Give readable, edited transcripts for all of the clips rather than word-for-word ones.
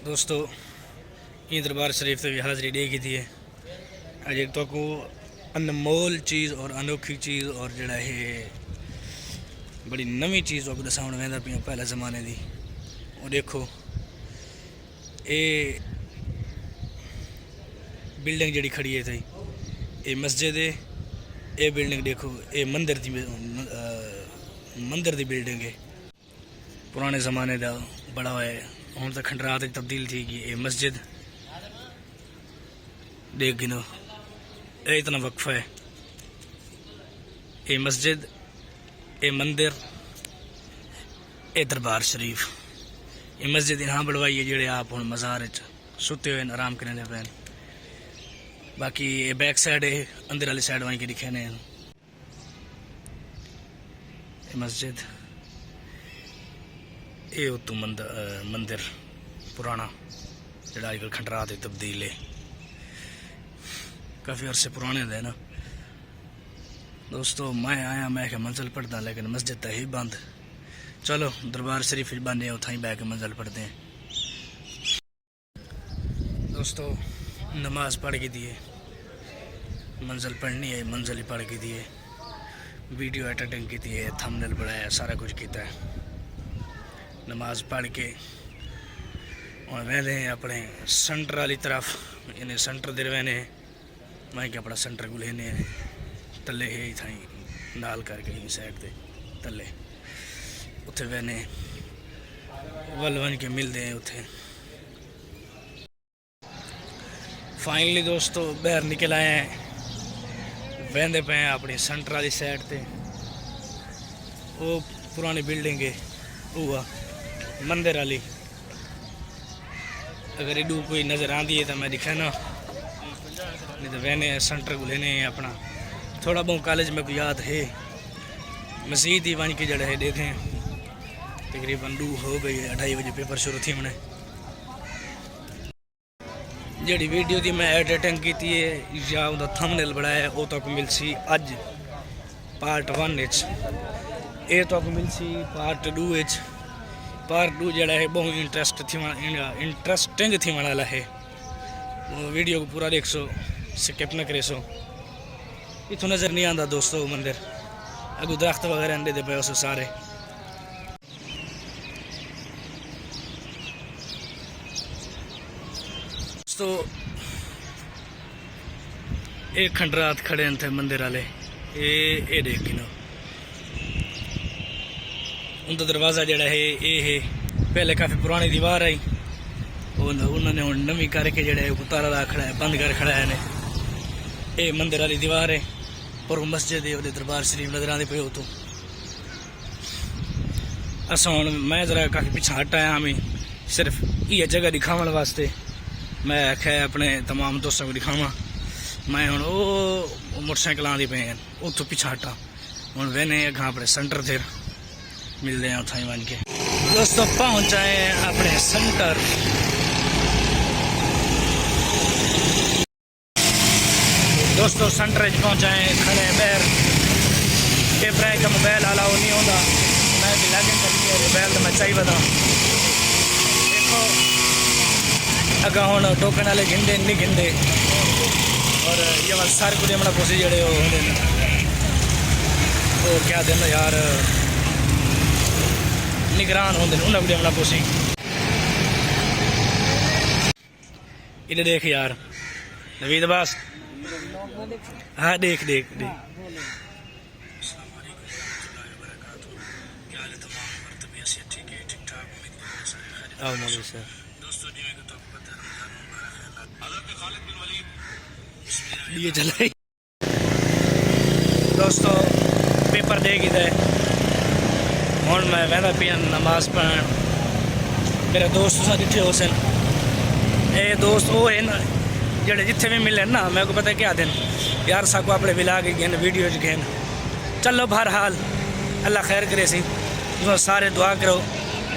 दोस्तों ये दरबार शरीफ से भी हाज़री दे की थी है अज एक तो को अनमोल चीज़ और अनोखी चीज़ और जड़ा है बड़ी नवी चीज़ आपको दसाउण वेंदा पिया पहले ज़माने दी। और देखो ये बिल्डिंग जड़ी खड़ी है थी ये मस्जिद है। ये बिल्डिंग देखो ये मंदिर दी बिल्डिंग है पुराने ज़माने का बड़ा है। हूँ तो खंडरात तब्दील थी कि ये मस्जिद देख गिनो ये इतना वक्फा है। ये मस्जिद ये मंदिर ये दरबार शरीफ ये मस्जिद यहाँ बढ़वाई है जेड़े आप हम मज़ार सुते हुए आराम करने पे। बाकी ये बैक साइड है अंदर वाली साइड वहीं के दिखे ने मस्जिद ये उतू मंदिर पुराना जड़ा अजकल खंडरात तब्दील है काफ़ी अरसे पुराने दे ना। दोस्तों मैं आया मैं क्या मंजिल पढ़ता लेकिन मस्जिद तो ही बंद। चलो दरबार शरीफ बंद है उतना ही बह के मंजिल पढ़ते हैं। दोस्तों नमाज पढ़ के दिए मंजिल पढ़नी है मंजिल ही पढ़ के दिए वीडियो एडिटिंग की है थंबनेल बनाया सारा कुछ किया है। नमाज पढ़ के और वेंदे अपने सेंटर वाली तरफ इन्हें सेंटर दे वेने मैं क्या अपना सेंटर को लेने तले है थाई नाल करके साइड ते तले उत्थे वेने वल वन के मिलते हैं उत्थे। फाइनली दोस्तों बाहर निकल आए हैं वेंदे पे हैं अपनी सेंटर वाली साइड ते। वो पुरानी बिल्डिंग है वो मंदिर वाली अगर इडू कोई नज़र आती है तो मैं दिखा ना नहीं तो वहने सेंटर को लेने अपना थोड़ा बहुत कॉलेज में को याद है मस्जिद ही बन के जड़ा है देते हैं तकरीबन 2 हो गई है 2:30 बजे पेपर शुरू थी मैंने जी वीडियो की मैं एडिटिंग की है या उनका थंबनेल बनाया वो तक मिल सी अज पार्ट 1 ये तक मिल सी पार्ट 2 पार्ट 2 जड़ा है बहुत इंटरेस्टिंग थी वाला है। वो वीडियो को पूरा देख सो स्किप न करे सो इतों नज़र नहीं आता दोस्तों मंदिर अगू दरख्त वगैरह अंडे दे पे उस सारे। तो एक खंडरात खड़े थे मंदिर वाले ये देख गिनो उनका दरवाज़ा जड़ा है ये है पहले काफ़ी पुरानी दीवार आई उन्होंने हम नवी करके जड़े ताला ला खड़ा है बंद कर खड़ा है ने ये मंदिर वाली दीवार है पर वो मस्जिद है दरबार शरीफ नजर आते पे तो अस हूँ मैं जरा काफ़ी पिछा हट आया हमें सिर्फ ये जगह दिखाने वास्ते मैं आख्या अपने तमाम दोस्तों को दिखावा। मैं हूँ वो मोटरसाइकिल आती पे उतों पिछा हटा हूँ वेने अगर अपने सेंटर थे मिलते हैं उतना ही बन के। दोस्तों पहुँच आए अपने सेंटर दोस्तों सेंटर पहुँचाए खड़े बैर पेपर का मोबाइल अलाउ नहीं होता मैं भी लॉगिन करनी है मोबाइल तो मैं चाहिए बता देखो अगर हूँ टोकन वाले गिनते नहीं गिनते और ये वाल सारे को अपना पोसी जड़े वो क्या दिन यार निगरान होंगे उन्हें भी अपना पोसी इधर देख यार नवीद अब्बास हाँ देख देख देख आओ मौलवी सर ये चला दोस्तों पेपर दे गए हूँ मैं वहदा पिया नमाज पढ़न मेरे दोस्त साथ इतने हो सन ये दोस्त वो है ना जड़े जिथे भी मिले ना मेरे को पता क्या दिन यार साको अपने विला के गए वीडियो गए चलो बहरहाल अल्लाह खैर करे सी सारे दुआ करो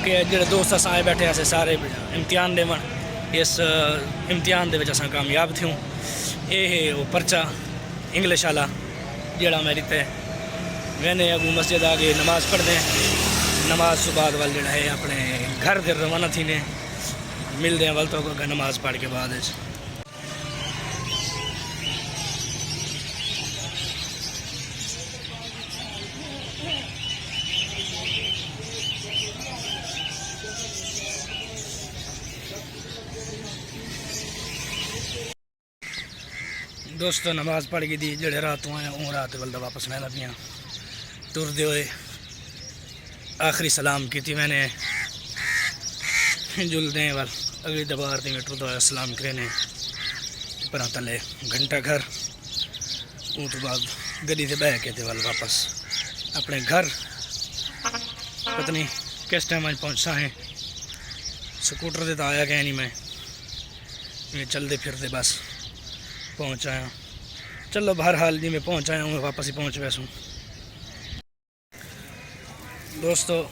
कि जो दोस्त अस आए बैठे अस सारे इम्तिहान देवन इस इम्तिहान दे अस कामयाब थूँ। ये वो पर्चा इंग्लिश वाला जड़ा मैं दिता वहने अगू मस्जिद आ गए नमाज पढ़ते हैं नमाज तो बाद वाल जड़ा है अपने घर के रवाना थी ने मिलते हैं वल तो नमाज पढ़ के बाद। दोस्तों नमाज पढ़ गई थी जेड़े रात तो आए वो रात बल्दा वापस मैं लगियाँ तुरदे हुए आखिरी सलाम की थी मैंने जुलदे वाल अगली दबार थी मैं टुरदा सलाम करे पर तले घंटा घर वो तो बाद गड्डी से बह के थे वाल वापस अपने घर पता नहीं किस टाइम आज पहुँचा है स्कूटर से तो आया गया नहीं मैं चलते फिरते बस पहुँच आया। चलो बहरहाल जी मैं पहुँच आया हूँ मैं वापस ही पहुँच वैसूँ। दोस्तों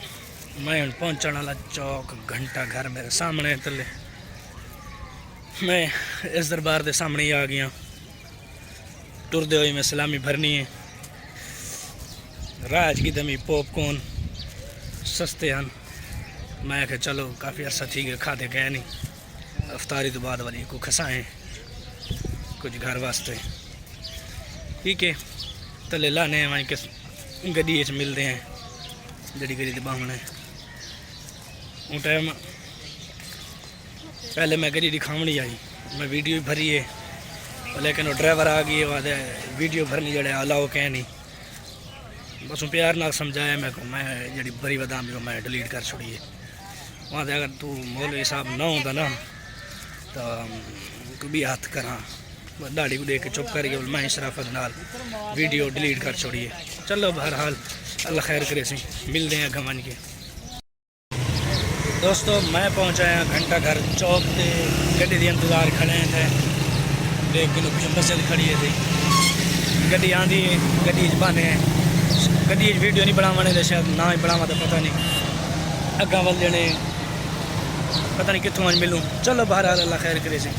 मैं पहुँचने वाला चौक घंटा घर मेरे सामने तले मैं इस दरबार के सामने ही आ गया। टुरदे हुए मैं सलामी भरनी है। राज की दमी पॉपकॉर्न सस्ते हैं मैं आख्या चलो काफ़ी अरसा थी गया खाते गए नहीं अफ्तारी तो बाद वाली को खसाएँ कुछ घर वास्ते ठीक है तले लाने वहीं किस गड्डी मिलते हैं जड़ी गड्डी बामने वो टाइम पहले मैं गड्डी दिखावनी आई मैं वीडियो भरी है लेकिन वो ड्राइवर आ गई वादे वीडियो भरनी जड़े अलाउ कह नहीं बस प्यार ना समझाया मैं जड़ी बरी बदाम जो मैं डिलीट कर छोड़ी है वहाँ से अगर तू मौलवी साहब ना होता ना तो तू भी हाथ करा दाढ़ी को देख के चुप कर गया मैं शराफत नाल वीडियो डिलीट कर छोड़िए। चलो बहरहाल अल्लाह खैर करे सी मिलते हैं घमन के। दोस्तों मैं पहुँचाया घंटा घर चौक से गड्डी के इंतज़ार खड़े थे 1 किलो पीछे मस्जिद खड़ी थी गड्डी आँधी गड्डी बने गड्डी वीडियो नहीं बनावाने तो शायद ना ही बनावा तो पता नहीं अग्गा वाल देने पता नहीं कितों अज मिलूँ। चलो बहरहाल अल्लाह खैर करे सी।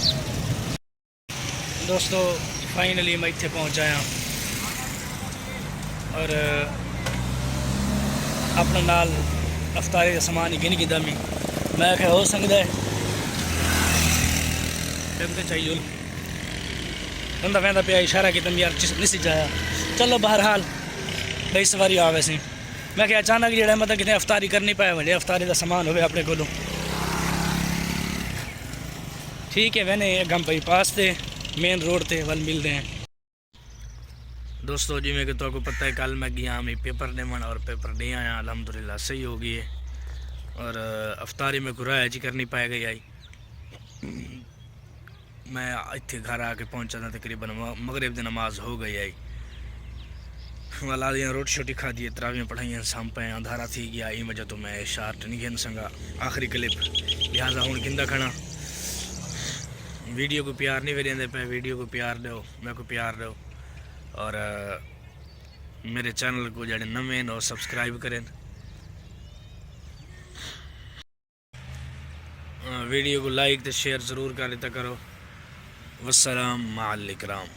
दोस्तों फाइनली मैं इत्थे पहुँच आया और अपने नाल अफ्तारी का समान ही गिन की दमी मैं क्या हो सकता है चाहिए बंदा वहदा पे इशारा की तम यार नहीं जाया। चलो बहरहाल भाई सवारी आ वैसे मैं क्या अचानक जो मतलब कितने अफ्तारी करनी पाया बड़े अफ्तारी का समान हो अपने को ठीक है मैंने गम भाई पास थे मेन रोड थे वल मिलते हैं। दोस्तों जिमें कि तो आपको पता है कल मैं गया मैं पेपर देवन और पेपर दे आया अल्हम्दुलिल्लाह सही हो गई है और अफ्तारी में कुराया जी करनी पाए गई आई मैं इतने घर आके पहुंचा था तकरीबन मगरिब की नमाज हो गई आई वाला दियाँ रोटी शोटी खा दी तरावियाँ पढ़ाइयाँ साम पे अंधारा थी गया ई वजह तो मैं शार्ट नहीं गिन संगा आखिरी क्लिप लिहाजा हूँ गिंदा खड़ा वीडियो को प्यार नहीं वेंदे पे वीडियो को प्यार दो मेरे को प्यार दो और मेरे चैनल को जड़े नवे और सब्सक्राइब करें वीडियो को लाइक तो शेयर ज़रूर कर देता करो। वस्सलाम माल इकराम।